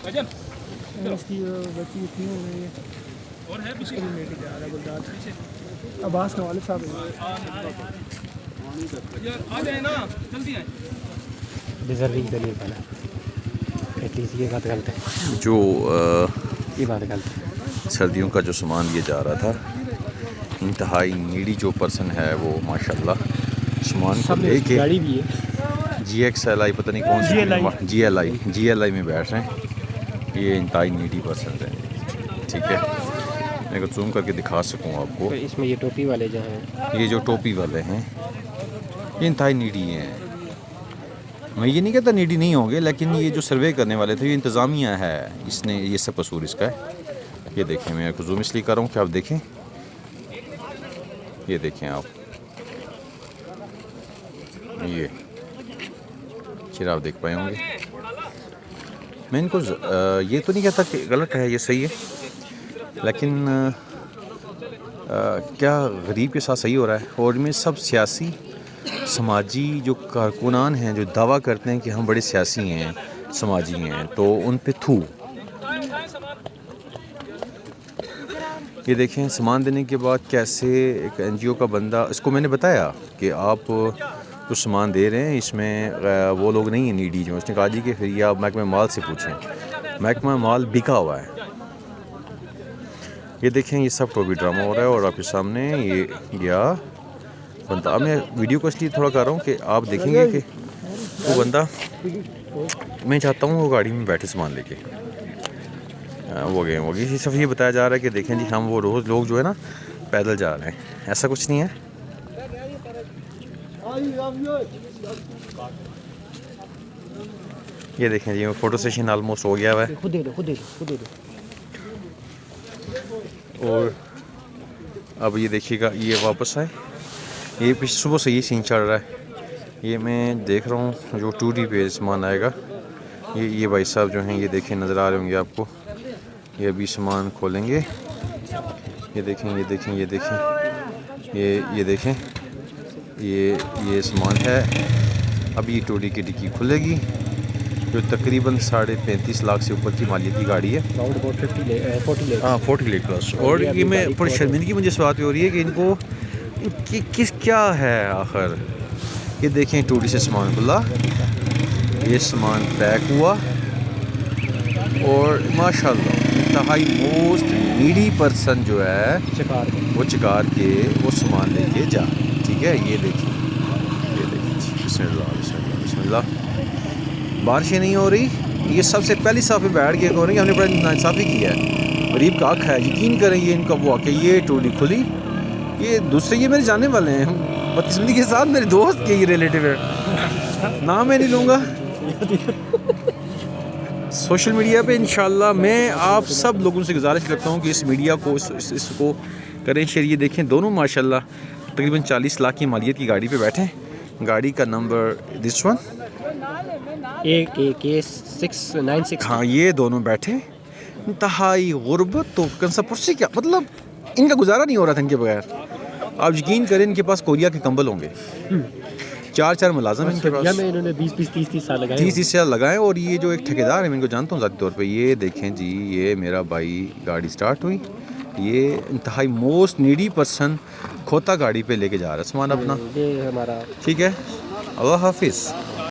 इसकी बच्ची इतनी हो गई है और है उसको भी लेके जा रहा है गुलदार अब्बास नवाले साहब आ जाए ना जल्दी आए डिजर्विंग के लिए पहले एटलीस्ट ये बात गलत है जो ये बात गलत है। सर्दियों का जो सामान दिया जा रहा था, इंतहाई नीडी जो पर्सन है वो माशाल्लाह सामान को लेके गाड़ी भी है GXLI पता नहीं कौन सी GLI में बैठ रहे हैं। ये इंतहाई नीडी पर्सन है, ठीक है। मैं को जूम करके दिखा सकूँ आपको। तो इसमें ये टोपी वाले जो हैं, ये जो टोपी वाले हैं ये इंतहाई नीडी हैं। मैं ये नहीं कहता नीडी नहीं होंगे, लेकिन ये जो सर्वे करने वाले थे ये इंतज़ामिया है, इसने ये सब कसूर इसका है। ये देखें, मैं आपको जूम इसलिए कर रहा हूँ कि आप देखें, ये देखें आप, ये फिर आप देख पाए होंगे। मैं इनको ये तो नहीं कहता कि गलत है, ये सही है, लेकिन क्या गरीब के साथ सही हो रहा है। और इनमें सब सियासी समाजी जो कारकुनान हैं जो दावा करते हैं कि हम बड़े सियासी हैं, समाजी हैं, तो उन पे थू। ये देखें सामान देने के बाद कैसे एक NGO का बंदा, इसको मैंने बताया कि आप कुछ सामान दे रहे हैं, इसमें वो लोग नहीं हैं नीडी जो। उसने कहा जी कि फिर ये आप महकमा माल से पूछें, महकमा माल बिका हुआ है। ये देखें ये सब टोपी ड्रामा हो रहा है और आपके सामने ये गया बंदा। मैं वीडियो को इसलिए थोड़ा कर रहा हूँ कि आप देखेंगे कि वो बंदा, मैं चाहता हूँ वो गाड़ी में बैठे सामान लेके वो गए इसी सब। ये बताया जा रहा है कि देखें जी हम वो रोज़ लोग जो है ना पैदल जा रहे हैं, ऐसा कुछ नहीं है। ये देखें जी फ़ोटो सेशन ऑलमोस्ट हो गया हुआ है। खुद दे दो। और अब ये देखिएगा ये वापस आए, ये पिछले सुबह से ये सीन चल रहा है। ये मैं देख रहा हूँ जो 2D पे सामान आएगा। ये भाई साहब जो हैं ये देखें, नज़र आ रहे होंगे आपको, ये अभी सामान खोलेंगे। ये देखें ये सामान है। अभी ये 2D की डिक्की खुलेगी, जो तकरीबन 35.5 लाख से ऊपर की मालियत की गाड़ी है, 40 लाख प्लस। और ये मैं बड़ी शर्मिंदगी मुझे इस बात पे हो रही है कि इनको क्या है आखिर। ये देखें 2D से सामान खुला, ये सामान पैक हुआ और माशाल्लाह इंतहाई मोस्ट नीडी पर्सन जो है वो चकार के वो सामान लेके जा, ठीक है। ये देखिए बिस्मिल्लाह। बारिशें नहीं हो रही, ये सबसे पहली साफ पे बैठ के हो रही है। हमने बड़ा नाइंसाफ़ी किया है, गरीब का हक है। यकीन करें ये इनका वो आके ये टोली खुली, ये दूसरे ये मेरे जाने वाले हैं, बदकिस्मती के साथ मेरे दोस्त के ये रिलेटिव है, नाम मैं नहीं लूँगा। सोशल मीडिया पे इंशाल्लाह मैं आप सब लोगों से गुजारिश करता हूँ कि इस मीडिया को इसको करें शेयर। ये देखें दोनों माशाल्लाह तकरीबन 40 लाख की मालियत की गाड़ी पे बैठे। गाड़ी का नंबर दिस वन AK696। हाँ ये दोनों बैठे इंतहाई गुर्बत, तो कंसापुरसी क्या मतलब इनका गुजारा नहीं हो रहा था इनके बगैर। आप यकीन करें इनके पास कोरिया के कंबल होंगे, 4 मुलाजम इनके पास, इन्होंने 20-30 साल लगाए, 30 साल लगाए। और ये जो एक ठेकेदार है मैं इनको जानता हूँ ज़ाती तौर पे। ये देखें जी ये मेरा भाई, गाड़ी स्टार्ट हुई, ये इंतहाई मोस्ट नीडी पर्सन खोता गाड़ी पे लेके जा रहा है सामान अपना, ये हमारा, ठीक है। अल्लाह हाफिज़।